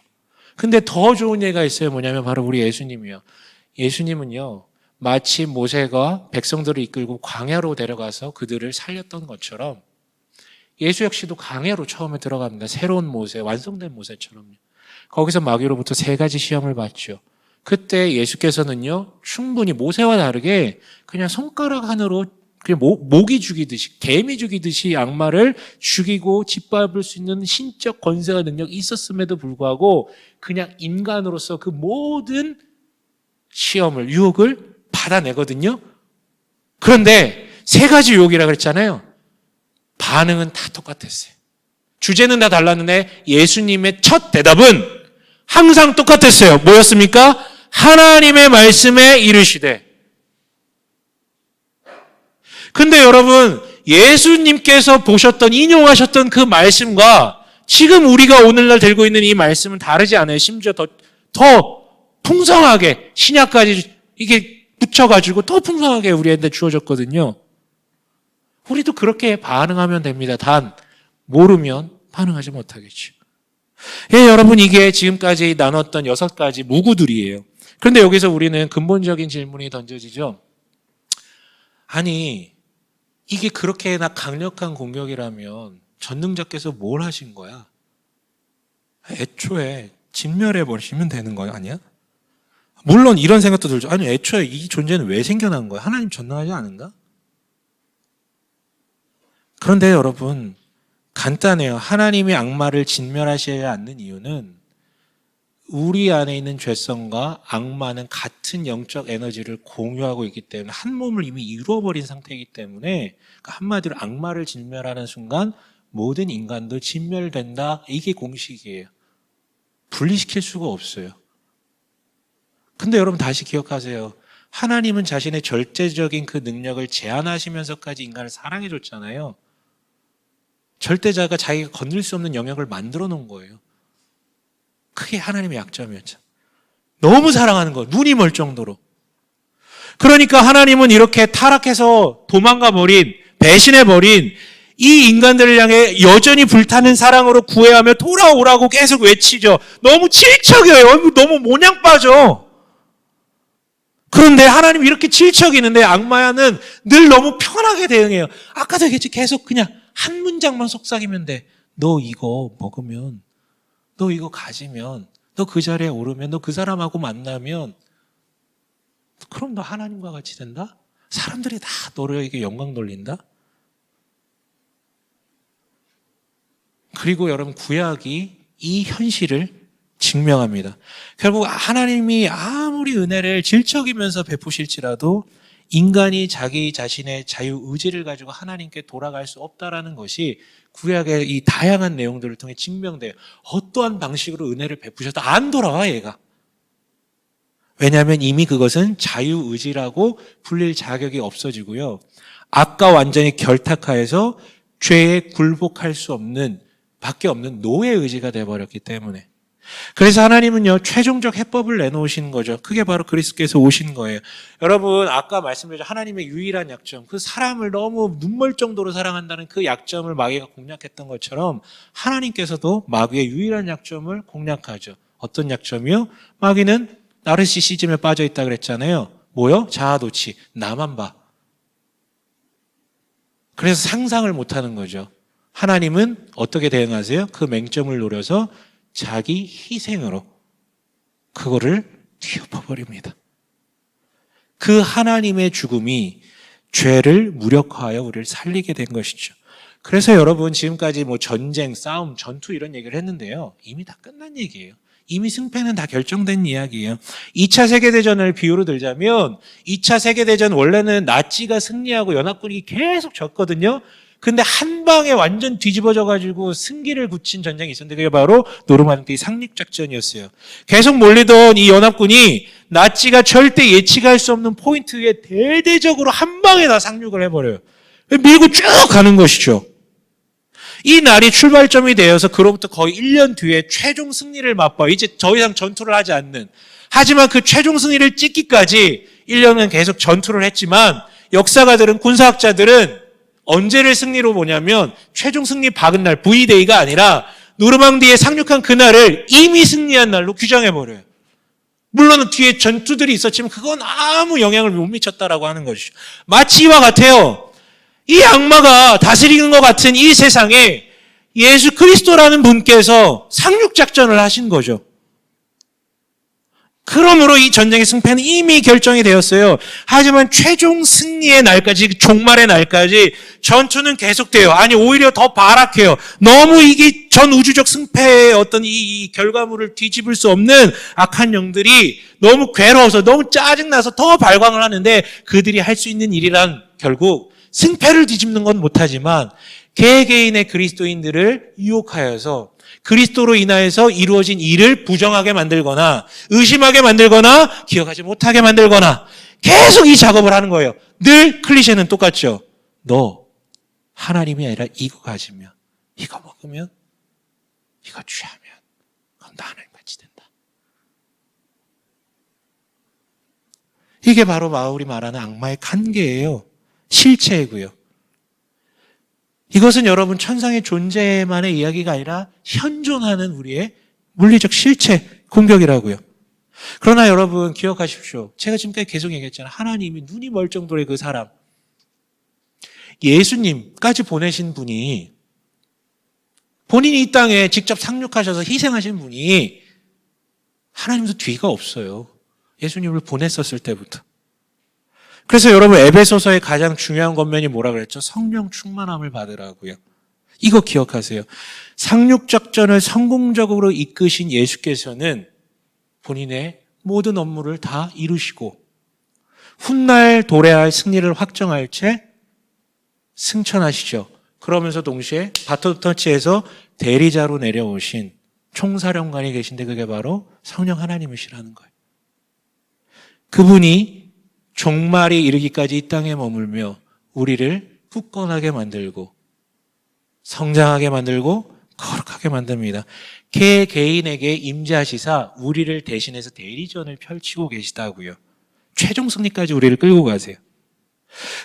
근데 더 좋은 예가 있어요. 뭐냐면 바로 우리 예수님이요. 예수님은요, 마치 모세가 백성들을 이끌고 광야로 데려가서 그들을 살렸던 것처럼 예수 역시도 광야로 처음에 들어갑니다. 새로운 모세, 완성된 모세처럼요. 거기서 마귀로부터 3가지 시험을 받죠. 그때 예수께서는요, 충분히 모세와 다르게 그냥 손가락 하나로 그냥 모기 죽이듯이, 개미 죽이듯이 악마를 죽이고 짓밟을 수 있는 신적 권세와 능력이 있었음에도 불구하고 그냥 인간으로서 그 모든 시험을, 유혹을 받아내거든요. 그런데 3가지 유혹이라 그랬잖아요. 반응은 다 똑같았어요. 주제는 다 달랐는데 예수님의 첫 대답은 항상 똑같았어요. 뭐였습니까? 하나님의 말씀에 이르시되. 근데 여러분, 예수님께서 보셨던, 인용하셨던 그 말씀과 지금 우리가 오늘날 들고 있는 이 말씀은 다르지 않아요. 심지어 더 풍성하게 신약까지 이게 붙여가지고 더 풍성하게 우리한테 주어졌거든요. 우리도 그렇게 반응하면 됩니다. 단 모르면 반응하지 못하겠죠. 예, 여러분, 이게 지금까지 나눴던 6가지 무구들이에요. 그런데 여기서 우리는 근본적인 질문이 던져지죠. 아니, 이게 그렇게나 강력한 공격이라면 전능자께서 뭘 하신 거야? 애초에 진멸해 버리시면 되는 거야, 아니야? 물론 이런 생각도 들죠. 아니, 애초에 이 존재는 왜 생겨난 거야? 하나님 전능하지 않은가? 그런데 여러분, 간단해요. 하나님이 악마를 진멸하셔야 하는 이유는 우리 안에 있는 죄성과 악마는 같은 영적 에너지를 공유하고 있기 때문에 한 몸을 이미 이루어버린 상태이기 때문에 한마디로 악마를 진멸하는 순간 모든 인간도 진멸된다. 이게 공식이에요. 분리시킬 수가 없어요. 근데 여러분 다시 기억하세요. 하나님은 자신의 절대적인 그 능력을 제한하시면서까지 인간을 사랑해 줬잖아요. 절대자가 자기가 건들 수 없는 영역을 만들어 놓은 거예요. 그게 하나님의 약점이었죠. 너무 사랑하는 거, 눈이 멀 정도로. 그러니까 하나님은 이렇게 타락해서 도망가 버린, 배신해 버린 이 인간들을 향해 여전히 불타는 사랑으로 구애하며 돌아오라고 계속 외치죠. 너무 질척여요. 너무 모냥 빠져. 그런데 하나님 이렇게 질척이는데 악마야는 늘 너무 편하게 대응해요. 아까도 얘기했지. 계속 그냥 한 문장만 속삭이면 돼. 너 이거 먹으면, 너 이거 가지면, 너 그 자리에 오르면, 너 그 사람하고 만나면 그럼 너 하나님과 같이 된다? 사람들이 다 너에게 영광 돌린다? 그리고 여러분, 구약이 이 현실을 증명합니다. 결국 하나님이 아무리 은혜를 질척이면서 베푸실지라도 인간이 자기 자신의 자유의지를 가지고 하나님께 돌아갈 수 없다라는 것이 구약의 이 다양한 내용들을 통해 증명돼요. 어떠한 방식으로 은혜를 베푸셔도 안 돌아와, 얘가. 왜냐하면 이미 그것은 자유의지라고 불릴 자격이 없어지고요. 악과 완전히 결탁하여서 죄에 굴복할 수 없는, 밖에 없는 노예 의지가 되어버렸기 때문에. 그래서 하나님은요, 최종적 해법을 내놓으시는 거죠. 그게 바로 그리스도께서 오신 거예요. 여러분, 아까 말씀드렸죠. 하나님의 유일한 약점, 그 사람을 너무 눈멀 정도로 사랑한다는 그 약점을 마귀가 공략했던 것처럼 하나님께서도 마귀의 유일한 약점을 공략하죠. 어떤 약점이요? 마귀는 나르시시즘에 빠져 있다 그랬잖아요. 뭐요? 자아도취, 나만 봐. 그래서 상상을 못하는 거죠. 하나님은 어떻게 대응하세요? 그 맹점을 노려서 자기 희생으로 그거를 뒤엎어버립니다. 그 하나님의 죽음이 죄를 무력화하여 우리를 살리게 된 것이죠. 그래서 여러분, 지금까지 뭐 전쟁, 싸움, 전투 이런 얘기를 했는데요. 이미 다 끝난 얘기예요. 이미 승패는 다 결정된 이야기예요. 2차 세계대전을 비유로 들자면 2차 세계대전 원래는 나치가 승리하고 연합군이 계속 졌거든요. 근데 한 방에 완전 뒤집어져가지고 승기를 굳힌 전쟁이 있었는데 그게 바로 노르망디 상륙작전이었어요. 계속 몰리던 이 연합군이 나치가 절대 예측할 수 없는 포인트에 대대적으로 한 방에 다 상륙을 해버려요. 밀고 쭉 가는 것이죠. 이 날이 출발점이 되어서 그로부터 거의 1년 뒤에 최종 승리를 맛봐 이제 더 이상 전투를 하지 않는, 하지만 그 최종 승리를 찍기까지 1년은 계속 전투를 했지만 역사가들은, 군사학자들은 언제를 승리로 보냐면 최종 승리 박은 날 V-Day가 아니라 노르망디에 상륙한 그날을 이미 승리한 날로 규정해버려요. 물론 뒤에 전투들이 있었지만 그건 아무 영향을 못 미쳤다라고 하는 것이죠. 마치 이와 같아요. 이 악마가 다스리는 것 같은 이 세상에 예수 그리스도라는 분께서 상륙작전을 하신 거죠. 그러므로 이 전쟁의 승패는 이미 결정이 되었어요. 하지만 최종 승리의 날까지, 종말의 날까지 전투는 계속돼요. 아니 오히려 더 발악해요. 너무 이게 전 우주적 승패의 어떤 이 결과물을 뒤집을 수 없는 악한 영들이 너무 괴로워서 너무 짜증나서 더 발광을 하는데, 그들이 할 수 있는 일이란 결국 승패를 뒤집는 건 못하지만 개개인의 그리스도인들을 유혹하여서 그리스도로 인하여서 이루어진 일을 부정하게 만들거나 의심하게 만들거나 기억하지 못하게 만들거나 계속 이 작업을 하는 거예요. 늘 클리셰는 똑같죠. 너 하나님이 아니라 이거 가지면, 이거 먹으면, 이거 취하면 그럼 나 하나님 같이 된다. 이게 바로 바울이 말하는 악마의 관계예요. 실체이고요. 이것은 여러분 천상의 존재만의 이야기가 아니라 현존하는 우리의 물리적 실체 공격이라고요. 그러나 여러분 기억하십시오. 제가 지금까지 계속 얘기했잖아요. 하나님이 눈이 멀 정도의 그 사람, 예수님까지 보내신 분이, 본인이 이 땅에 직접 상륙하셔서 희생하신 분이 하나님도 뒤가 없어요. 예수님을 보냈었을 때부터. 그래서 여러분 에베소서의 가장 중요한 권면이 뭐라 그랬죠? 성령 충만함을 받으라고요. 이거 기억하세요. 상륙작전을 성공적으로 이끄신 예수께서는 본인의 모든 업무를 다 이루시고 훗날 도래할 승리를 확정할 채 승천하시죠. 그러면서 동시에 바톤터치에서 대리자로 내려오신 총사령관이 계신데 그게 바로 성령 하나님이시라는 거예요. 그분이 종말이 이르기까지 이 땅에 머물며 우리를 굳건하게 만들고 성장하게 만들고 거룩하게 만듭니다. 개개인에게 임재하시사 우리를 대신해서 대리전을 펼치고 계시다고요. 최종 승리까지 우리를 끌고 가세요.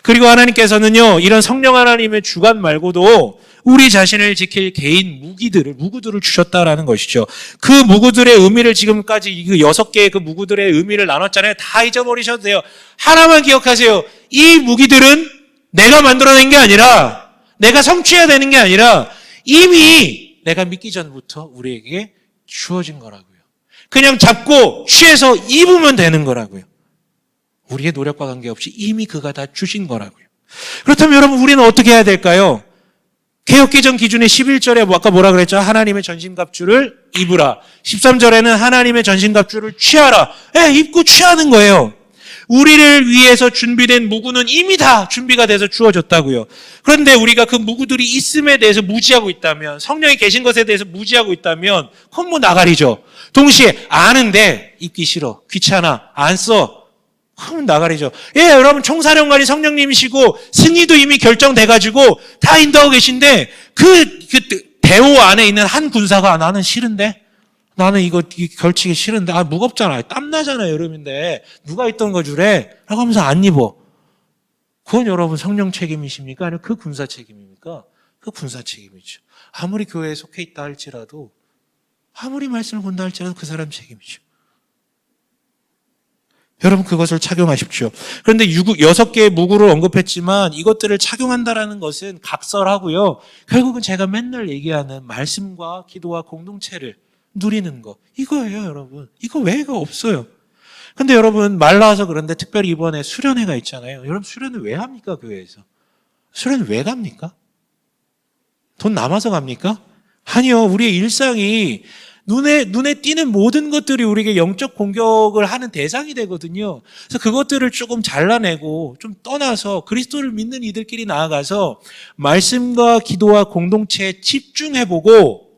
그리고 하나님께서는요, 이런 성령 하나님의 주관 말고도 우리 자신을 지킬 개인 무구들을 주셨다라는 것이죠. 그 무구들의 의미를 지금까지 이 6개의 그 무구들의 의미를 나눴잖아요. 다 잊어버리셔도 돼요. 하나만 기억하세요. 이 무기들은 내가 만들어낸 게 아니라, 내가 성취해야 되는 게 아니라 이미 내가 믿기 전부터 우리에게 주어진 거라고요. 그냥 잡고 취해서 입으면 되는 거라고요. 우리의 노력과 관계없이 이미 그가 다 주신 거라고요. 그렇다면 여러분 우리는 어떻게 해야 될까요? 개혁개정 기준의 11절에 아까 뭐라 그랬죠? 하나님의 전신갑주를 입으라. 13절에는 하나님의 전신갑주를 취하라. 입고 취하는 거예요. 우리를 위해서 준비된 무구는 이미 다 준비가 돼서 주어졌다고요. 그런데 우리가 그 무구들이 있음에 대해서 무지하고 있다면, 성령이 계신 것에 대해서 무지하고 있다면 그건 뭐 나가리죠. 동시에 아는데 입기 싫어, 귀찮아, 안 써, 그럼 나가리죠. 여러분 총사령관이 성령님이시고 승리도 이미 결정돼가지고 다 인도하고 계신데 그 대호 안에 있는 한 군사가 나는 싫은데, 나는 이거 걸치기 싫은데, 무겁잖아요, 땀나잖아요, 여름인데 누가 있던 거 주래? 라고 하면서 안 입어. 그건 여러분 성령 책임이십니까? 아니면 그 군사 책임입니까? 그 군사 책임이죠. 아무리 교회에 속해 있다 할지라도, 아무리 말씀을 본다 할지라도 그 사람 책임이죠. 여러분 그것을 착용하십시오. 그런데 6개의 무구를 언급했지만 이것들을 착용한다라는 것은 각설하고요. 결국은 제가 맨날 얘기하는 말씀과 기도와 공동체를 누리는 거, 이거예요. 여러분 이거 외에가 없어요. 근데 여러분 말 나와서 그런데 특별히 이번에 수련회가 있잖아요. 여러분 수련회 왜 합니까? 교회에서 수련회 왜 갑니까? 돈 남아서 갑니까? 아니요. 우리의 일상이 눈에 띄는 모든 것들이 우리에게 영적 공격을 하는 대상이 되거든요. 그래서 그것들을 조금 잘라내고 좀 떠나서 그리스도를 믿는 이들끼리 나아가서 말씀과 기도와 공동체에 집중해보고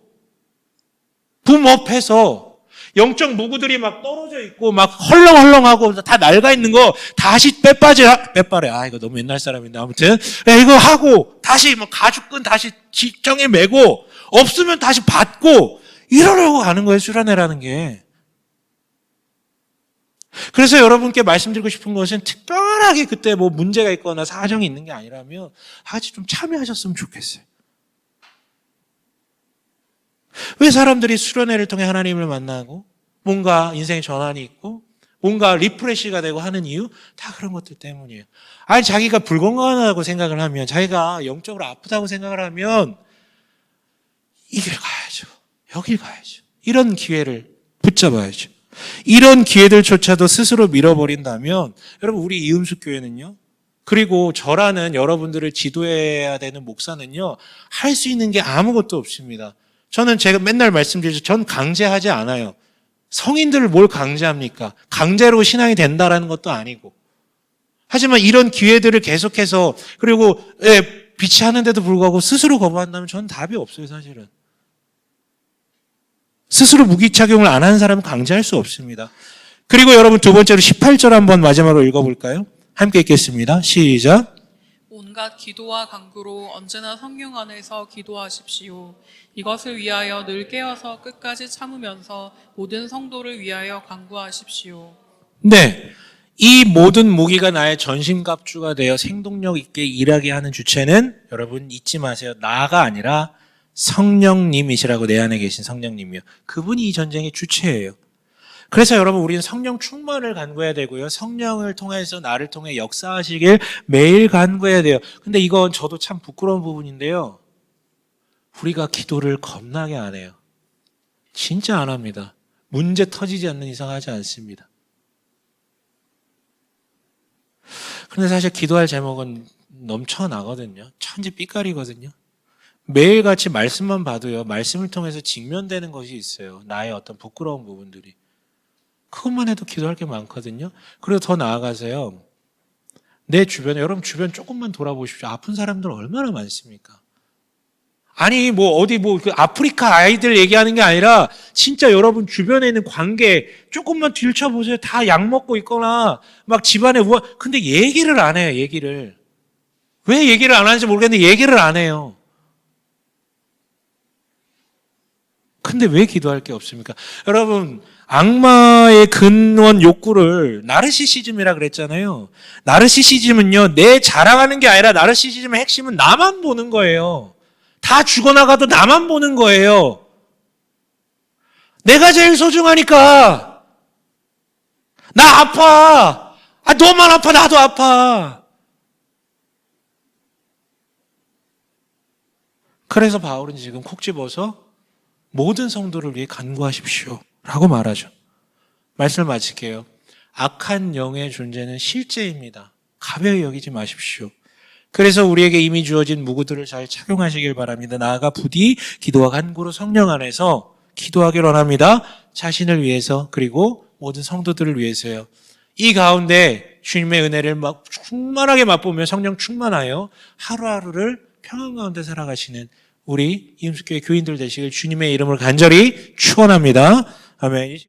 붐업해서 영적 무구들이 막 떨어져 있고 막 헐렁헐렁하고 다 낡아 있는 거 다시 빼빠래. 이거 너무 옛날 사람인데 아무튼 이거 하고 다시 뭐 가죽끈 다시 직정에 매고 없으면 다시 받고 이러려고 하는 거예요, 수련회라는 게. 그래서 여러분께 말씀드리고 싶은 것은 특별하게 그때 뭐 문제가 있거나 사정이 있는 게 아니라면 같이 좀 참여하셨으면 좋겠어요. 왜 사람들이 수련회를 통해 하나님을 만나고 뭔가 인생의 전환이 있고 뭔가 리프레시가 되고 하는 이유? 다 그런 것들 때문이에요. 아니 자기가 불건강하다고 생각을 하면 자기가 영적으로 아프다고 생각을 하면 이 길 가야죠. 여길 가야죠. 이런 기회를 붙잡아야죠. 이런 기회들조차도 스스로 밀어버린다면 여러분 우리 이음숙 교회는요. 그리고 저라는 여러분들을 지도해야 되는 목사는요. 할 수 있는 게 아무것도 없습니다. 저는 제가 맨날 말씀드리죠. 전 강제하지 않아요. 성인들을 뭘 강제합니까? 강제로 신앙이 된다라는 것도 아니고. 하지만 이런 기회들을 계속해서 그리고 비치하는데도 불구하고 스스로 거부한다면 저는 답이 없어요, 사실은. 스스로 무기착용을 안 하는 사람은 강제할 수 없습니다. 그리고 여러분 두 번째로 18절 한번 마지막으로 읽어볼까요? 함께 읽겠습니다. 시작. 온갖 기도와 간구로 언제나 성령 안에서 기도하십시오. 이것을 위하여 늘 깨어서 끝까지 참으면서 모든 성도를 위하여 간구하십시오. 네. 이 모든 무기가 나의 전신갑주가 되어 생동력 있게 일하게 하는 주체는 여러분 잊지 마세요. 나가 아니라 성령님이시라고 내 안에 계신 성령님이요. 그분이 이 전쟁의 주체예요. 그래서 여러분 우리는 성령 충만을 간구해야 되고요. 성령을 통해서 나를 통해 역사하시길 매일 간구해야 돼요. 근데 이건 저도 참 부끄러운 부분인데요. 우리가 기도를 겁나게 안 해요. 진짜 안 합니다. 문제 터지지 않는 이상 하지 않습니다. 그런데 사실 기도할 제목은 넘쳐나거든요. 천지 삐까리거든요. 매일같이 말씀만 봐도요. 말씀을 통해서 직면되는 것이 있어요. 나의 어떤 부끄러운 부분들이. 그것만 해도 기도할 게 많거든요. 그리고 더 나아가서요. 내 주변에 여러분 주변 조금만 돌아보십시오. 아픈 사람들 얼마나 많습니까? 아니 그 아프리카 아이들 얘기하는 게 아니라 진짜 여러분 주변에 있는 관계 조금만 들춰보세요. 다 약 먹고 있거나 막 집안에 근데 얘기를 안 해요. 얘기를. 왜 얘기를 안 하는지 모르겠는데 얘기를 안 해요. 근데 왜 기도할 게 없습니까? 여러분 악마의 근원 욕구를 나르시시즘이라 그랬잖아요. 나르시시즘은요. 내 자랑하는 게 아니라 나르시시즘의 핵심은 나만 보는 거예요. 다 죽어나가도 나만 보는 거예요. 내가 제일 소중하니까. 나 아파. 너만 아파. 나도 아파. 그래서 바울은 지금 콕 집어서 모든 성도를 위해 간구하십시오 라고 말하죠. 말씀을 마칠게요. 악한 영의 존재는 실제입니다. 가벼이 여기지 마십시오. 그래서 우리에게 이미 주어진 무구들을 잘 착용하시길 바랍니다. 나아가 부디 기도와 간구로 성령 안에서 기도하길 원합니다. 자신을 위해서 그리고 모든 성도들을 위해서요. 이 가운데 주님의 은혜를 충만하게 맛보며 성령 충만하여 하루하루를 평안 가운데 살아가시는 우리 이음숙교회 교인들 되시길 주님의 이름을 간절히 축원합니다. 아멘.